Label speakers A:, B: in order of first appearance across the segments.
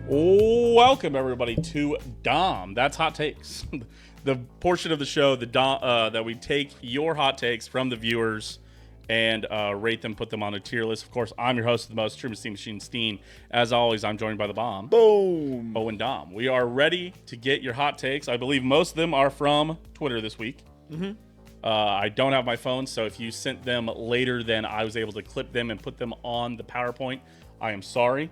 A: Welcome everybody to Dahm. That's hot takes. The portion of the show that we take your hot takes from the viewers and rate them, put them on a tier list. Of course, I'm your host of the most, Truman Steam Machine Steen. As always, I'm joined by the bomb.
B: Boom.
A: Owen Dahm. We are ready to get your hot takes. I believe most of them are from Twitter this week. Mm-hmm. I don't have my phone, so if you sent them later than I was able to clip them and put them on the PowerPoint, I am sorry.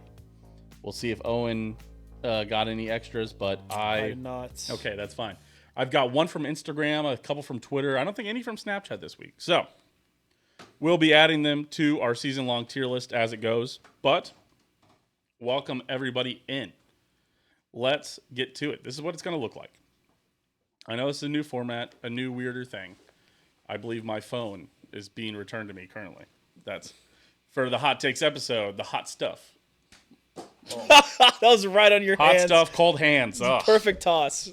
A: We'll see if Owen got any extras, but
B: I did not.
A: Okay, that's fine. I've got one from Instagram, a couple from Twitter. I don't think any from Snapchat this week. So we'll be adding them to our season-long tier list as it goes. But welcome everybody in. Let's get to it. This is what it's going to look like. I know this is a new format, a new weirder thing. I believe my phone is being returned to me currently. That's for the hot takes episode, the hot stuff.
B: That was right on your
A: Hot
B: hands.
A: stuff, cold hands. Ugh.
B: Perfect toss.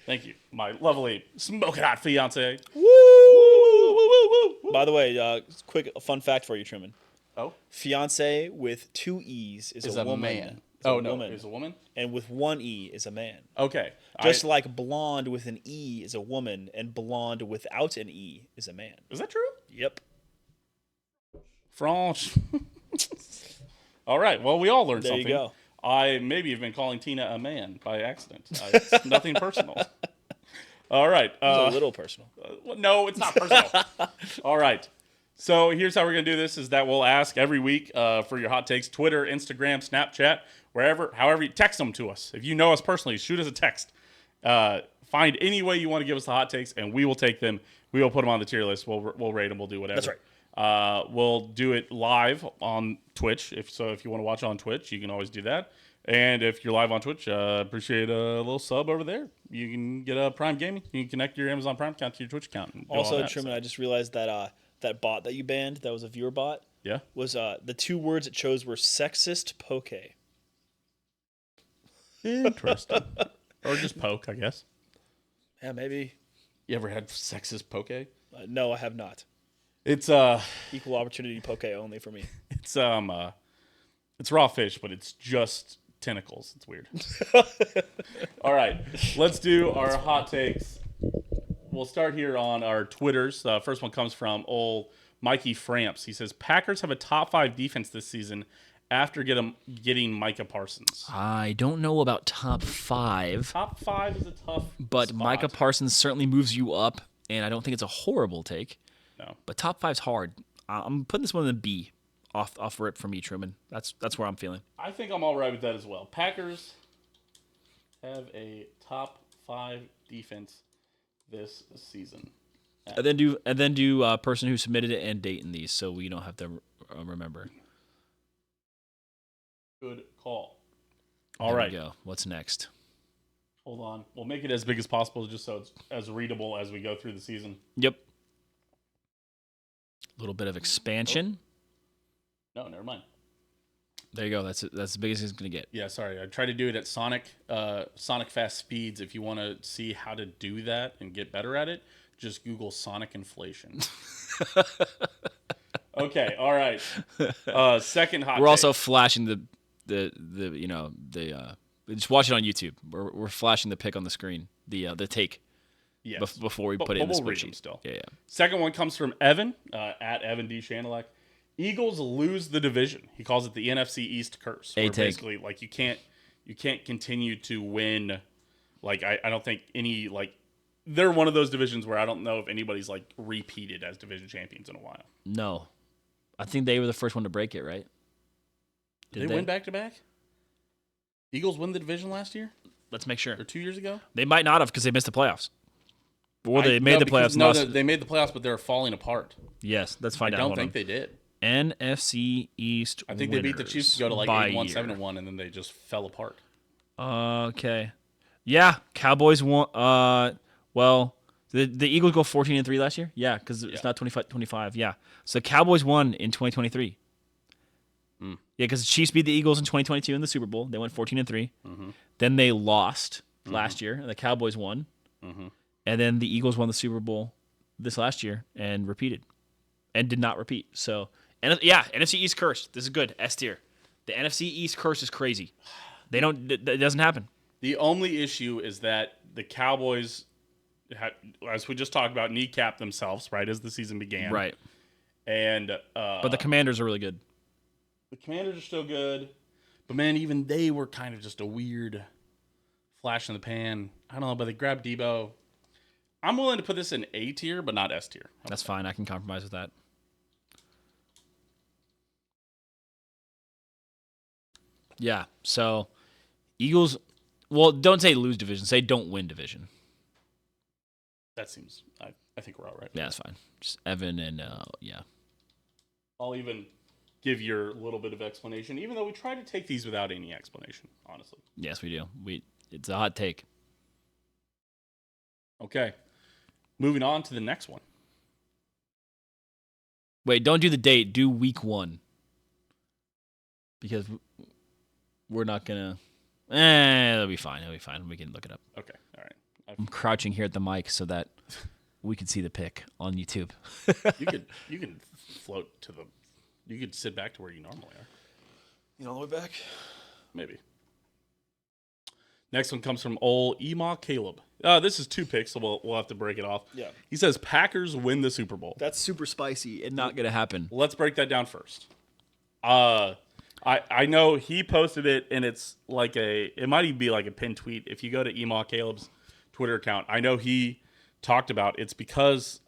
A: Thank you, my lovely smoking hot fiance.
B: Woo!
A: Woo.
B: By the way, quick fun fact for you, Truman.
A: Oh,
B: Fiance with 2 E's is a woman.
A: man.
B: Is a
A: No,
B: woman.
A: is a woman.
B: And with 1 E is a man.
A: Okay,
B: Just like blonde with an E is a woman, and blonde without an E is a man.
A: is that true?
B: Yep.
A: French. All right. Well, we all learned
B: There
A: something.
B: you go.
A: I maybe have been calling Tina a man by accident. It's nothing personal. All right.
B: It's a little personal.
A: Well, no, it's not personal. All right. So here's how we're going to do this is that we'll ask every week for your hot takes, Twitter, Instagram, Snapchat, wherever, however, text them to us. If you know us personally, shoot us a text. Find any way you want to give us the hot takes, and we will take them. We will put them on the tier list. We'll rate them. We'll do whatever.
B: That's right.
A: We'll do it live on Twitch. If you want to watch on Twitch, you can always do that. And if you're live on Twitch, appreciate a little sub over there. You can get a Prime Gaming. You can connect your Amazon Prime account to your Twitch account. And do all
B: Also,
A: that,
B: Truman,
A: so.
B: I just realized that that bot that you banned, that was a viewer bot,
A: Yeah.
B: was the 2 words it chose were sexist poke.
A: Interesting. Or just poke, I guess.
B: Yeah, maybe.
A: You ever had sexist poke?
B: No, I have not.
A: It's
B: Equal opportunity poke only for me.
A: it's raw fish, but it's just tentacles. It's weird. All right, let's do our hot takes. We'll start here on our Twitters. First one comes from old Mikey Framps. He says Packers have a top 5 defense this season after getting Micah Parsons.
C: I don't know about top 5,
A: Top 5 is a tough
C: but
A: spot.
C: Micah Parsons certainly moves you up, and I don't think it's a horrible take.
A: No.
C: But top 5's hard. I'm putting this one in a B, off rip for me, Truman. That's where I'm feeling.
A: I think I'm all right with that as well. Packers have a top 5 defense this season.
C: And then do person who submitted it and date in these, so we don't have to remember.
A: Good call. All
C: There
A: right.
C: we go. What's next?
A: Hold on. We'll make it as big as possible just so it's as readable as we go through the season.
C: Yep. A little bit of expansion.
A: No, never mind.
C: There you go. That's as big as it's gonna get.
A: Yeah, sorry. I tried to do it at Sonic fast speeds. If you want to see how to do that and get better at it, just Google Sonic inflation. Okay, all right. Second hot
C: We're
A: take.
C: also flashing the just watch it on YouTube. We're flashing the pic on the screen. The take.
A: Yes.
C: Before we
A: But
C: put it in the
A: we'll read
C: spreadsheet.
A: them still.
C: Yeah.
A: Second one comes from Evan, at Evan D. Shanelek. Eagles lose the division. He calls it the NFC East curse. Where
C: take.
A: basically, like, you can't continue to win. Like, I don't think any, like, they're one of those divisions where I don't know if anybody's, like, repeated as division champions in a while.
C: No. I think they were the first one to break it, right?
A: Did they win back-to-back? Eagles win the division last year?
C: Let's make sure.
A: Or 2 years ago?
C: They might not have because they missed the playoffs. Or they made the playoffs.
A: No,
C: and lost.
A: they made the playoffs, but they were falling apart.
C: Yes, let's find
A: I
C: out.
A: don't
C: Hold
A: think
C: on.
A: they did.
C: NFC East
A: I think they beat the Chiefs to go to like
C: by
A: 8-1,
C: year.
A: 7-1, and then they just fell apart.
C: Okay. Yeah, Cowboys won. Well, the Eagles go 14-3 last year. Yeah, because it's not 25. Yeah, so Cowboys won in 2023. Yeah, because the Chiefs beat the Eagles in 2022 in the Super Bowl. They went 14-3. Then they lost last year, and the Cowboys won. And then the Eagles won the Super Bowl this last year and repeated, and did not repeat. So, and yeah, NFC East curse. This is good. S tier. The NFC East curse is crazy. They don't. It doesn't happen.
A: The only issue is that the Cowboys, as we just talked about, kneecapped themselves right as the season began.
C: Right.
A: And
C: But the Commanders are really good.
A: the Commanders are still good, but man, even they were kind of just a weird flash in the pan. I don't know, but they grabbed Debo. I'm willing to put this in A tier, but not S tier.
C: That's fine. I can compromise with that. Yeah. So, Eagles. Well, don't say lose division. Say don't win division.
A: That seems. I think we're all right.
C: Yeah, that's fine. Just Evan and yeah.
A: I'll even give your little bit of explanation, even though we try to take these without any explanation. Honestly.
C: Yes, we do. It's a hot take.
A: Okay. Moving on to the next one.
C: Wait, don't do the date. Do week 1. Because we're not gonna. That'll be fine. It'll be fine. We can look it up.
A: Okay. All right.
C: I'm crouching here at the mic so that we can see the pick on YouTube.
A: You can float to the. You could sit back to where you normally are.
B: You know, all the way back.
A: Maybe. Next one comes from old Ema Caleb. This is 2 picks, so we'll have to break it off.
B: Yeah.
A: He says Packers win the Super Bowl.
B: That's super spicy and
C: Not gonna happen.
A: Let's break that down first. I know he posted it, and it's like it might even be like a pinned tweet. If you go to Ema Caleb's Twitter account, I know he talked about it's because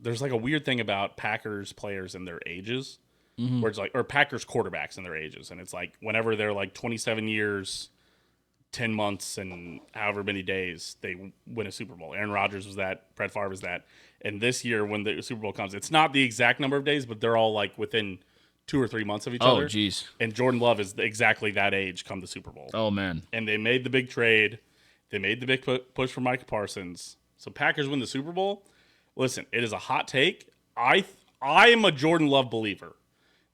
A: there's like a weird thing about Packers players and their ages, where it's like, or Packers quarterbacks and their ages, and it's like whenever they're like 27 years, 10 months, and however many days, they win a Super Bowl. Aaron Rodgers was that, Brett Favre was that, and this year when the Super Bowl comes, it's not the exact number of days, but they're all like within 2 or 3 months of each other.
C: Oh, jeez.
A: And Jordan Love is exactly that age come the Super Bowl.
C: Oh, man.
A: And they made the big trade. They made the big push for Micah Parsons. So Packers win the Super Bowl. Listen, it is a hot take. I am a Jordan Love believer.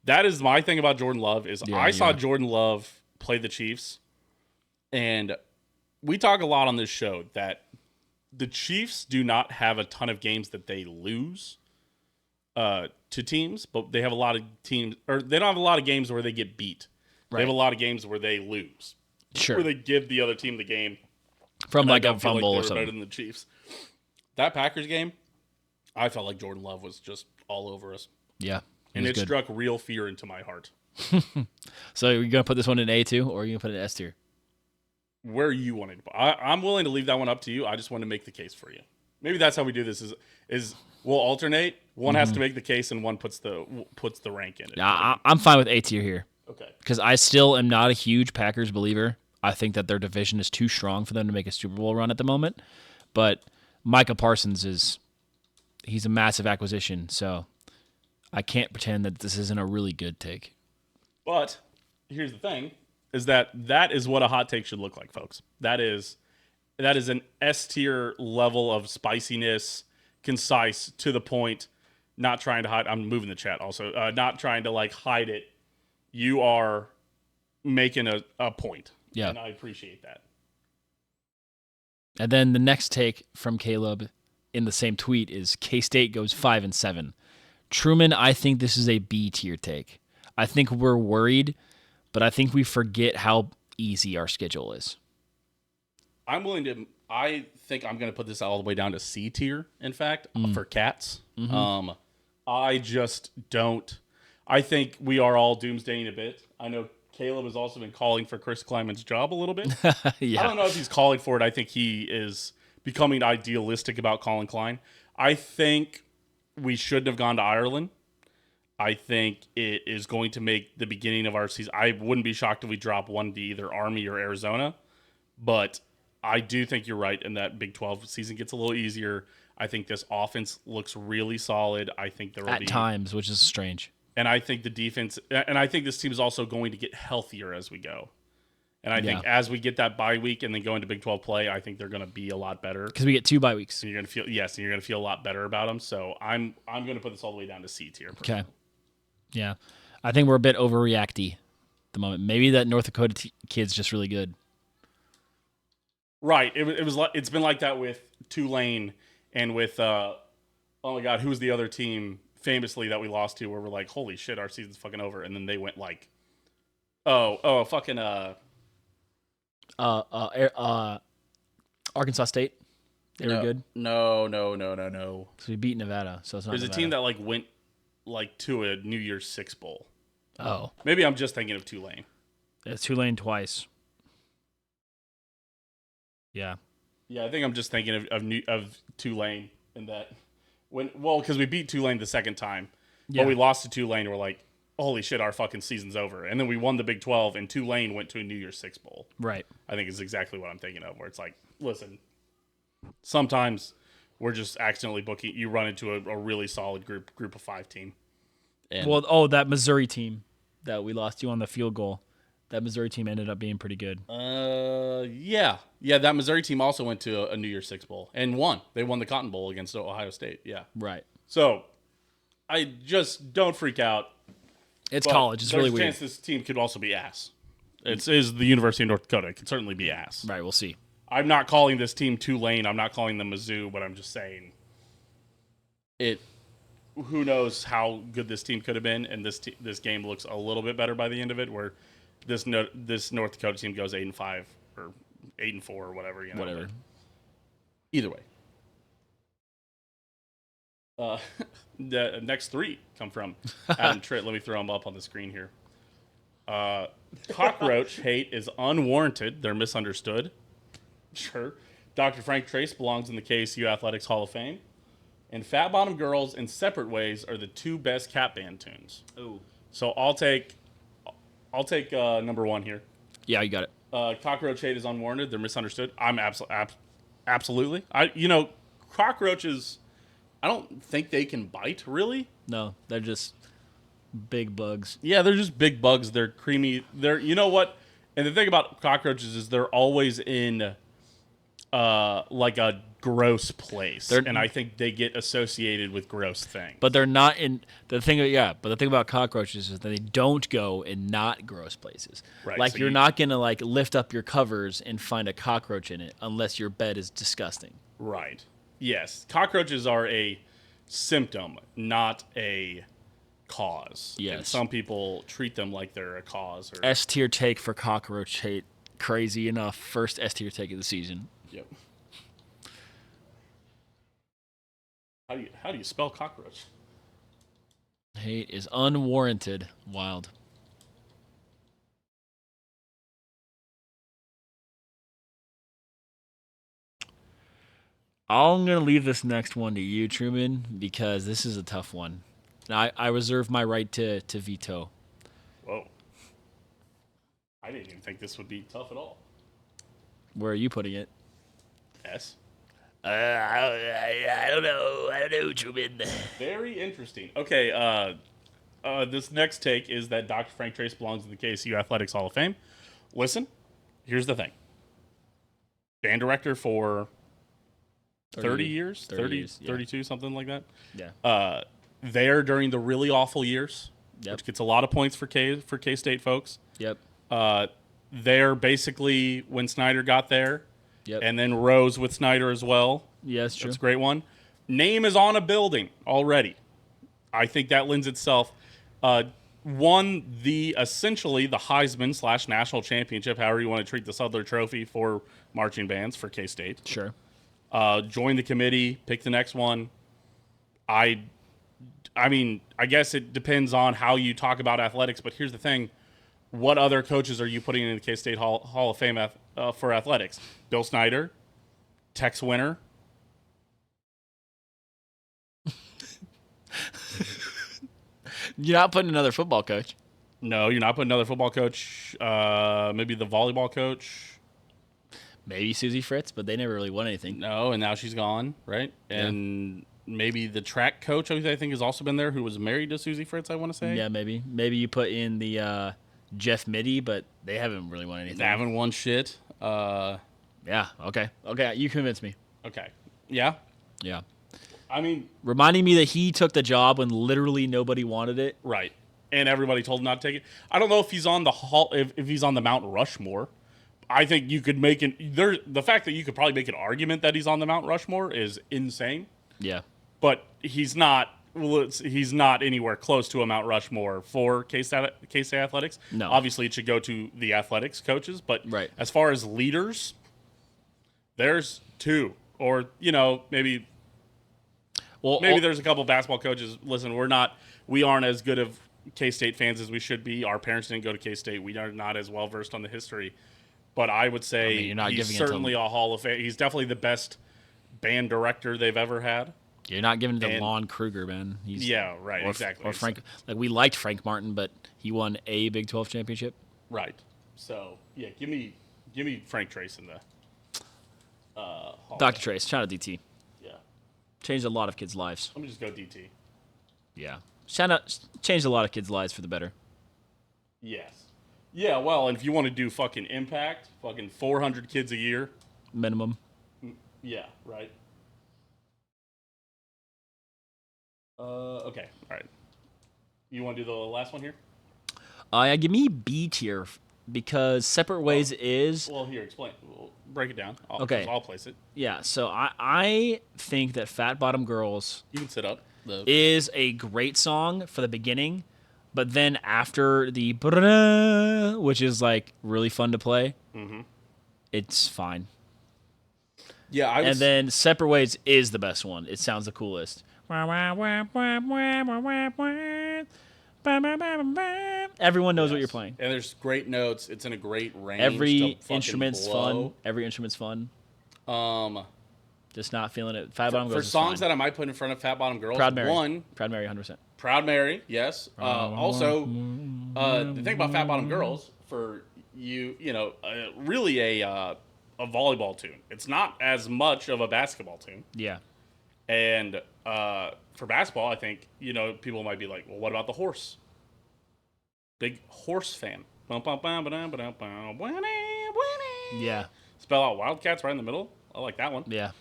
A: That is my thing about Jordan Love is I saw Jordan Love play the Chiefs. And we talk a lot on this show that the Chiefs do not have a ton of games that they lose to teams, but they have a lot of teams, or they don't have a lot of games where they get beat. They have a lot of games where they lose.
C: Sure.
A: Where they give the other team the game.
C: From like
A: I
C: a
A: don't feel
C: fumble
A: like
C: or
A: they're
C: something.
A: better than the Chiefs. That Packers game, I felt like Jordan Love was just all over us.
C: Yeah.
A: And it
C: good.
A: struck real fear into my heart.
C: So you're going to put this one in A2 or are you going to put it in S tier?
A: Where you wanted to I'm willing to leave that one up to you. I just want to make the case for you. Maybe that's how we do this is we'll alternate. One has to make the case and one puts the rank in it.
C: Yeah, I'm fine with A tier here.
A: Okay.
C: Because I still am not a huge Packers believer. I think that their division is too strong for them to make a Super Bowl run at the moment. But Micah Parsons he's a massive acquisition, so I can't pretend that this isn't a really good take.
A: But here's the thing, is that is what a hot take should look like, folks. That is an S tier level of spiciness, concise, to the point, not trying to hide. I'm moving the chat also. Not trying to like hide it. You are making a point.
C: Yeah.
A: And I appreciate that.
C: And then the next take from Caleb in the same tweet is K-State goes 5-7. Truman, I think this is a B tier take. I think we're worried, but I think we forget how easy our schedule is.
A: I think I'm going to put this all the way down to C tier, in fact, for Cats.
C: Mm-hmm.
A: I just don't. I think we are all doomsdaying a bit. I know Caleb has also been calling for Chris Kleiman's job a little bit.
C: Yeah.
A: I don't know if he's calling for it. I think he is becoming idealistic about Colin Klein. I think we shouldn't have gone to Ireland. I think it is going to make the beginning of our season. I wouldn't be shocked if we drop one to either Army or Arizona. But I do think you're right in that Big 12 season gets a little easier. I think this offense looks really solid. I think there will be
C: At times, which is strange.
A: And I think the defense, and I think this team is also going to get healthier as we go. And I think as we get that bye week and then go into Big 12 play, I think they're going to be a lot better.
C: Because we get 2 bye weeks.
A: And you're going to feel a lot better about them. So I'm going to put this all the way down to C tier.
C: Okay. Yeah. I think we're a bit overreacty at the moment. Maybe that North Dakota kid's just really good.
A: Right. It's been like that with Tulane and with oh my God, who's the other team famously that we lost to where we're like, holy shit, our season's fucking over, and then they went like fucking
C: Arkansas State. They were good.
A: No.
C: So we beat Nevada. So it's not
A: There's a
C: Nevada.
A: team that like went like to a New Year's Six bowl.
C: Oh.
A: Maybe I'm just thinking of Tulane.
C: It's Tulane twice. Yeah.
A: Yeah, I think I'm just thinking of Tulane in that because we beat Tulane the second time,
C: Yeah.
A: but we lost to Tulane. We're like, holy shit, our fucking season's over. And then we won the Big 12, and Tulane went to a New Year's Six bowl.
C: Right.
A: I think is exactly what I'm thinking of. Where it's like, listen, sometimes we're just accidentally booking. You run into a really solid group of 5 team. And
C: That Missouri team that we lost to on the field goal. That Missouri team ended up being pretty good.
A: yeah. That Missouri team also went to a New Year's Six bowl and won. They won the Cotton Bowl against Ohio State. Yeah.
C: Right.
A: So, I just don't freak out.
C: It's
A: But
C: college. It's really
A: There's a
C: weird.
A: chance this team could also be ass. It is the University of North Dakota. It could certainly be ass.
C: Right. We'll see.
A: I'm not calling this team Tulane. I'm not calling them Mizzou, but I'm just saying it. Who knows how good this team could have been, and this game looks a little bit better by the end of it. Where this North Dakota team goes 8-5 or 8-4 or whatever.
C: Whatever.
A: But either way, the next 3 come from Adam Tritt. Let me throw them up on the screen here. Cockroach hate is unwarranted. They're misunderstood. Sure. Dr. Frank Trace belongs in the KSU Athletics Hall of Fame. And Fat Bottom Girls in Separate Ways are the 2 best Cat Band tunes.
C: Ooh.
A: So I'll take number 1 here.
C: Yeah, you got it.
A: Cockroach hate is unwarranted. They're misunderstood. I'm absolutely. Cockroaches, I don't think they can bite, really.
C: No, they're just big bugs.
A: Yeah, they're just big bugs. They're creamy. You know what? And the thing about cockroaches is they're always in like a gross place. And I think they get associated with gross things.
C: But they're not in the thing. Yeah, but the thing about cockroaches is that they don't go in not gross places.
A: Right,
C: Like
A: so
C: you're not gonna like lift up your covers and find a cockroach in it unless your bed is disgusting.
A: Right. Yes. Cockroaches are a symptom, not a cause.
C: Yes.
A: And some people treat them like they're a cause. Or,
C: S tier take for cockroach hate. Crazy enough. First S tier take of the season.
A: Yep. How do you spell cockroach?
C: Hate is unwarranted. Wild. I'm going to leave this next one to you, Truman, because this is a tough one. I reserve my right to veto.
A: Whoa. I didn't even think this would be tough at all.
C: Where are you putting it?
A: S.
C: I don't know, Truman.
A: Very interesting. Okay, this next take is that Dr. Frank Trace belongs in the KSU Athletics Hall of Fame. Listen, here's the thing. Band director for 30 years?
C: 30 years, yeah.
A: 32, something like that.
C: Yeah.
A: There during the really awful years,
C: Yep.
A: which gets a lot of points for K-State folks.
C: Yep.
A: There basically when Snyder got there,
C: Yep.
A: and then Rose with Snyder as well.
C: Yeah, that's true.
A: That's a great one. Name is on a building already. I think that lends itself. Won essentially the Heisman / national championship, however you want to treat the Sudler Trophy for marching bands for K-State.
C: Sure.
A: Join the committee, pick the next one. I mean, I guess it depends on how you talk about athletics, but here's the thing. What other coaches are you putting in the K-State Hall of Fame for athletics? Bill Snyder, Tex Winter.
C: You're not putting another football coach.
A: No, you're not putting another football coach. Maybe the volleyball coach.
C: Maybe Susie Fritz, but they never really won anything.
A: No, and now she's gone, right? And maybe the track coach, I think, has also been there, who was married to Susie Fritz, I want to say.
C: Yeah, maybe. Maybe you put in the Jeff Mitty, but they haven't really won anything.
A: They haven't won shit.
C: Yeah, okay. Okay, you convinced me.
A: Okay. Yeah?
C: Yeah.
A: I mean,
C: Reminding me that he took the job when literally nobody wanted it.
A: right. And everybody told him not to take it. I don't know if he's on the if he's on the Mount Rushmore. I think you could make the fact that you could probably make an argument that he's on the Mount Rushmore is insane.
C: Yeah.
A: But he's not he's not anywhere close to a Mount Rushmore for K-State athletics.
C: No.
A: Obviously, it should go to the athletics coaches. But
C: Right.
A: as far as leaders, there's two. Or, maybe there's a couple basketball coaches. Listen, we aren't as good of K-State fans as we should be. Our parents didn't go to K-State. We are not as well versed on the history. But I would say
C: you're not
A: he's
C: giving it to
A: certainly a Hall of Fame. He's definitely the best band director they've ever had.
C: You're not giving it to Lon Kruger, man.
A: Yeah, right, exactly.
C: Or Frank. Like, we liked Frank Martin, but he won a Big 12 championship.
A: Right. So, yeah, give me Frank Trace in the Hall
C: Dr.
A: of Fame.
C: Trace, shout out DT.
A: Yeah.
C: Changed a lot of kids' lives.
A: Let me just go DT.
C: Yeah. Shout out, changed a lot of kids' lives for the better.
A: Yes. Yeah, well, and if you want to do fucking impact, fucking 400 kids a year.
C: Minimum.
A: Yeah, right. Okay, all right. You want to do the last one here?
C: Yeah, give me B tier because Separate Ways is.
A: Well, here, explain. We'll break it down.
C: Okay.
A: I'll place it.
C: Yeah, so I think that Fat Bottom Girls
A: You can sit up.
C: is a great song for the beginning, but then after the brrrr, which is like really fun to play, it's fine.
A: Yeah,
C: And then Separate Ways is the best one. It sounds the coolest. Everyone knows what you're playing.
A: And there's great notes. It's in a great range.
C: Every
A: to fucking
C: instrument's
A: blow.
C: fun. Every instrument's fun.
A: Um,
C: Just not feeling it. Fat Bottom
A: for
C: Girls is
A: songs
C: fine.
A: that I might put in front of Fat Bottom Girls,
C: Proud Mary.
A: one,
C: Proud Mary, 100%.
A: Proud Mary, yes. Also, the thing about Fat Bottom Girls, for really a volleyball tune. It's not as much of a basketball tune.
C: Yeah.
A: And for basketball, I think, people might be like, well, what about the horse? Big horse fan.
C: Yeah.
A: Spell out Wildcats right in the middle. I like that one.
C: Yeah.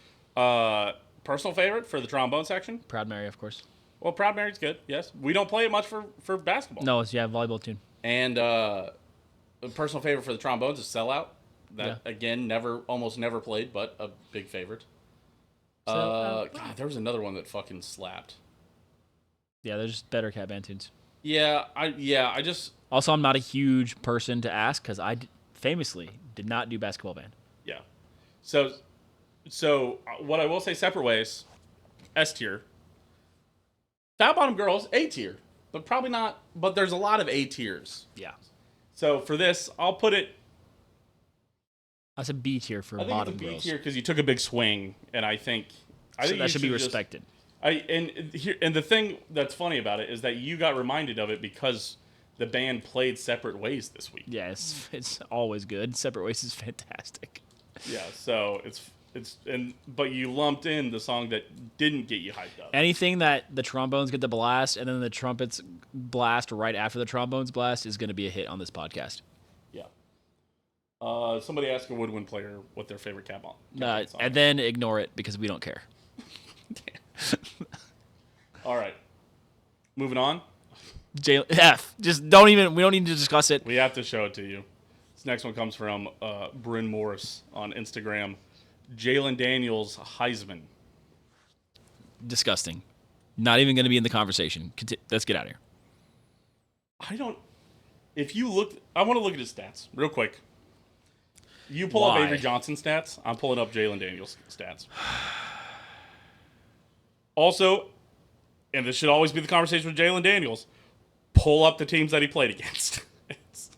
A: Personal favorite for the trombone section?
C: Proud Mary, of course.
A: Well, Proud Mary's good, yes. We don't play it much for basketball.
C: No, it's volleyball tune.
A: And personal favorite for the trombones is Sellout. That, again, almost never played, but a big favorite. God, there was another one that fucking slapped.
C: Yeah, there's just better cat band tunes.
A: I just...
C: Also, I'm not a huge person to ask because I famously did not do basketball band.
A: Yeah. So what I will say, Separate Ways, S tier. Fat Bottom Girls, A tier. But probably not... But there's a lot of A tiers.
C: Yeah.
A: So for this, I'll put it...
C: That's a B tier for
A: I think
C: Bottom
A: it's a B
C: Girls.
A: tier because you took a big swing, and I think
C: So that should be
A: just-
C: respected.
A: And the thing that's funny about it is that you got reminded of it because the band played Separate Ways this week.
C: Yeah, it's always good. Separate Ways is fantastic.
A: Yeah, so but you lumped in the song that didn't get you hyped up.
C: Anything that the trombones get the blast and then the trumpets blast right after the trombones blast is going to be a hit on this podcast.
A: Yeah. Somebody asked a woodwind player what their favorite cat song
C: And then ignore it because we don't care.
A: All right. Moving on.
C: F. Just don't even. We don't need to discuss it.
A: We have to show it to you. This next one comes from Bryn Morris on Instagram. Jalen Daniels Heisman.
C: Disgusting. Not even going to be in the conversation. Let's get out of here.
A: If you look, I want to look at his stats real quick. You pull up
C: Why?
A: Avery Johnson stats. I'm pulling up Jalen Daniels stats. Also, and this should always be the conversation with Jalen Daniels, pull up the teams that he played against. It's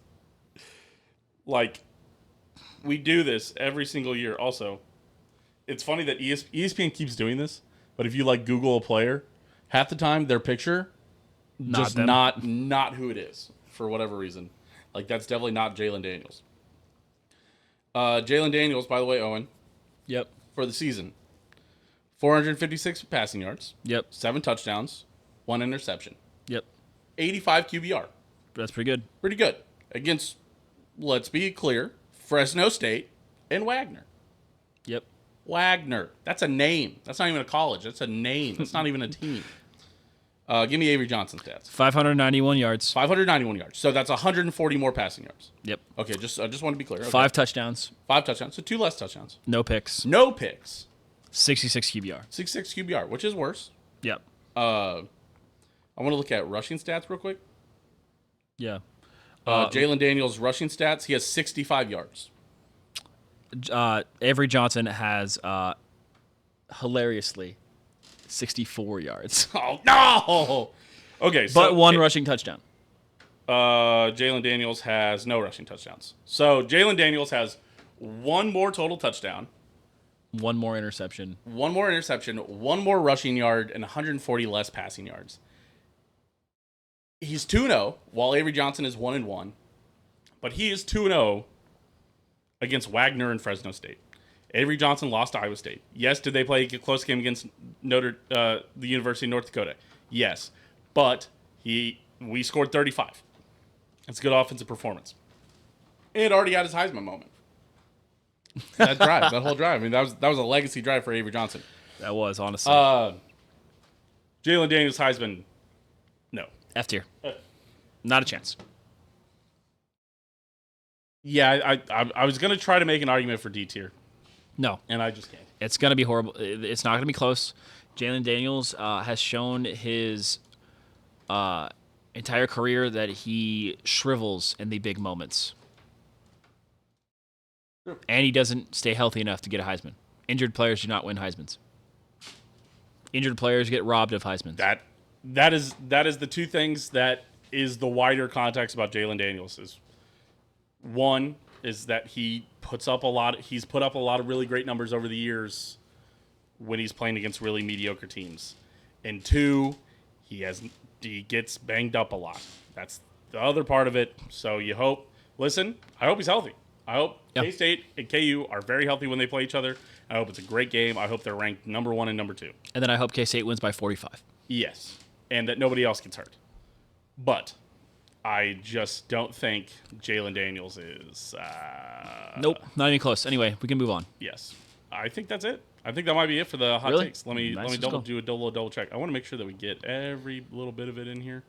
A: like, we do this every single year. Also, it's funny that ESPN keeps doing this, but if you Google a player, half the time their picture just
C: them.
A: not who it is for whatever reason. That's definitely not Jalen Daniels. Jalen Daniels, by the way, Owen,
C: Yep.
A: for the season, 456 passing yards,
C: Yep.
A: 7 touchdowns, 1 interception,
C: Yep.
A: 85 QBR.
C: That's pretty good.
A: Pretty good. Against, let's be clear, Fresno State and Wagner.
C: Yep.
A: Wagner. That's a name. That's not even a college. That's a name. That's not even a team. Give me Avery Johnson stats.
C: 591 yards.
A: 591 yards. So that's 140 more passing yards.
C: Yep.
A: Okay, I just want to be clear. Okay.
C: 5 touchdowns.
A: 5 touchdowns. So 2 less touchdowns.
C: No picks.
A: No picks.
C: 66 QBR.
A: 66 QBR, which is worse.
C: Yep.
A: I want to look at rushing stats real quick.
C: Yeah.
A: Jalen Daniels' rushing stats, he has 65 yards.
C: Avery Johnson has hilariously 64 yards,
A: Oh, no! Okay, so...
C: but one rushing touchdown.
A: Jalen Daniels has no rushing touchdowns. So Jalen Daniels has one more total touchdown,
C: One more interception.
A: one more interception, one more rushing yard, and 140 less passing yards. He's 2-0, while Avery Johnson is 1-1. But he is 2-0 against Wagner and Fresno State. Avery Johnson lost to Iowa State. Yes, did they play a close game against the University of North Dakota? Yes. But we scored 35. That's a good offensive performance. And already had his Heisman moment. That whole drive. I mean, that was a legacy drive for Avery Johnson.
C: That was, honestly.
A: Jalen Daniels Heisman, no.
C: F tier. Not a chance.
A: Yeah, I was going to try to make an argument for D tier,
C: No.
A: and I just can't.
C: It's going to be horrible. It's not going to be close. Jalen Daniels has shown his entire career that he shrivels in the big moments.
A: Sure.
C: And he doesn't stay healthy enough to get a Heisman. Injured players do not win Heismans. Injured players get robbed of Heismans.
A: That is the two things that is the wider context about Jalen Daniels. Is one is that he's put up a lot of really great numbers over the years when he's playing against really mediocre teams. And two, he gets banged up a lot. That's the other part of it. So I hope he's healthy. I hope K-State and KU are very healthy when they play each other. I hope it's a great game. I hope they're ranked number 1 and number 2.
C: And then I hope K-State wins by 45.
A: Yes, and that nobody else gets hurt. But I just don't think Jalen Daniels is...
C: Nope, not even close. Anyway, we can move on.
A: Yes. I think that's it. I think that might be it for the hot
C: Really?
A: takes. Let me
C: Nice, let's
A: do a double check. I want to make sure that we get every little bit of it in here.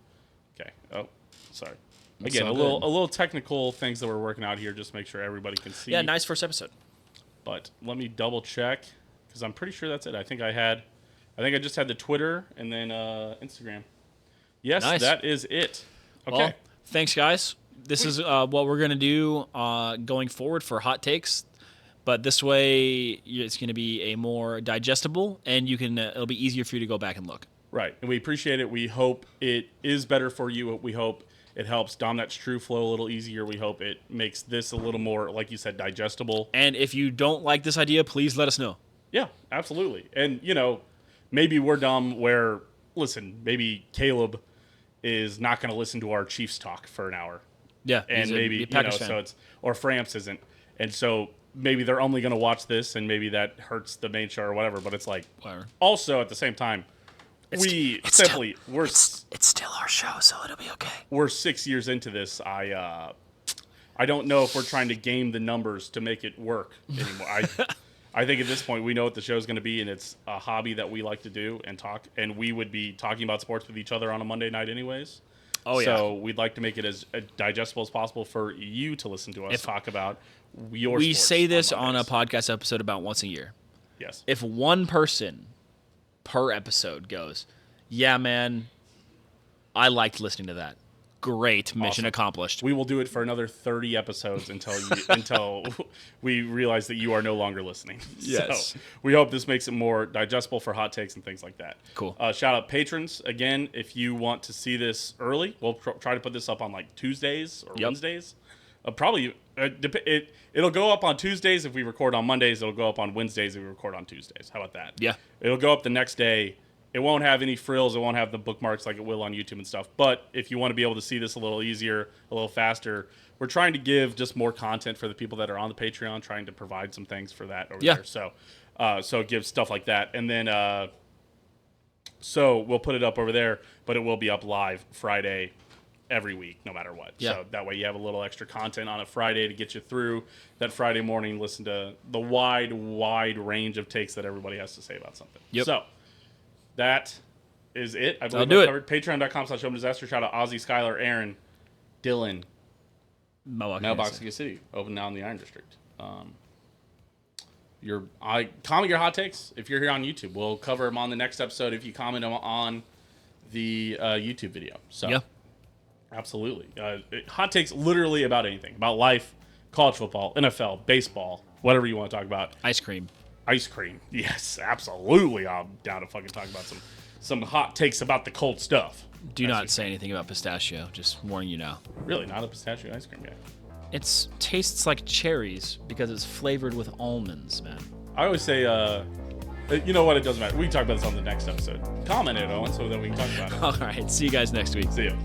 A: Okay. Oh, sorry. Again,
C: all
A: a
C: good.
A: little technical things that we're working out here, just to make sure everybody can see.
C: Yeah, nice first episode.
A: But let me double check because I'm pretty sure that's it. I think I just had the Twitter and then Instagram. Yes,
C: Nice.
A: that is it. Okay.
C: Well, thanks, guys. This is what we're going to do going forward for hot takes. But this way, it's going to be a more digestible, and it'll be easier for you to go back and look.
A: Right, and we appreciate it. We hope it is better for you. We hope it helps Dahm That's True flow a little easier. We hope it makes this a little more, like you said, digestible.
C: And if you don't like this idea, please let us know.
A: Yeah, absolutely. And, maybe we're dumb where, listen, maybe Caleb is not going to listen to our Chiefs talk for an hour.
C: Yeah,
A: And maybe, so or Framps isn't. And so maybe they're only going to watch this, and maybe that hurts the main show or whatever. But it's like,
C: Whatever.
A: Also at the same time, we're
C: It's still our show, so it'll be okay.
A: we're 6 years into this. I don't know if we're trying to game the numbers to make it work anymore. I think at this point we know what the show's going to be, and it's a hobby that we like to do and talk. And we would be talking about sports with each other on a Monday night anyways.
C: Oh, yeah.
A: So we'd like to make it as digestible as possible for you to listen to us talk about your
C: We
A: sports
C: say this on a
A: Mondays.
C: podcast episode about once a year.
A: Yes.
C: If one person per episode goes, yeah, man, I liked listening to that. Great, mission
A: Awesome.
C: accomplished.
A: We will do it for another 30 episodes until we realize that you are no longer listening.
C: Yes.
A: So we hope this makes it more digestible for hot takes and things like that.
C: Cool.
A: Shout out patrons. Again, if you want to see this early, we'll try to put this up on like Tuesdays or Wednesdays. Probably it'll go up on Tuesdays if we record on Mondays. It'll go up on Wednesdays if we record on Tuesdays. How about that?
C: Yeah.
A: It'll go up the next day. It won't have any frills. It won't have the bookmarks like it will on YouTube and stuff. But if you want to be able to see this a little easier, a little faster, we're trying to give just more content for the people that are on the Patreon, trying to provide some things for that over there. So give stuff like that. And then so we'll put it up over there, but it will be up live Friday every week, no matter what.
C: Yeah.
A: So that way you have a little extra content on a Friday to get you through that Friday morning, listen to the wide range of takes that everybody has to say about something.
C: Yep.
A: So that is it. I believe
C: I'll do it.
A: covered. Patreon.com/HomeDisaster. Shout out Ozzy, Skylar, Aaron, Dylan, Mailbox Kansas City, open now in the Iron District. Comment your hot takes if you're here on YouTube. We'll cover them on the next episode. If you comment them on the YouTube video. So
C: Yeah.
A: absolutely. Hot takes literally about anything. About life, college football, NFL, baseball, whatever you want to talk about.
C: Ice cream.
A: Ice cream. Yes, absolutely. I'm down to fucking talk about some hot takes about the cold stuff.
C: Do not say anything about pistachio. Just warning you now.
A: Really, not a pistachio ice cream guy.
C: It tastes like cherries because it's flavored with almonds, man.
A: I always say, you know what? It doesn't matter. We can talk about this on the next episode. Comment it, Owen, so then we can talk about it.
C: All right. See you guys next week.
A: See ya.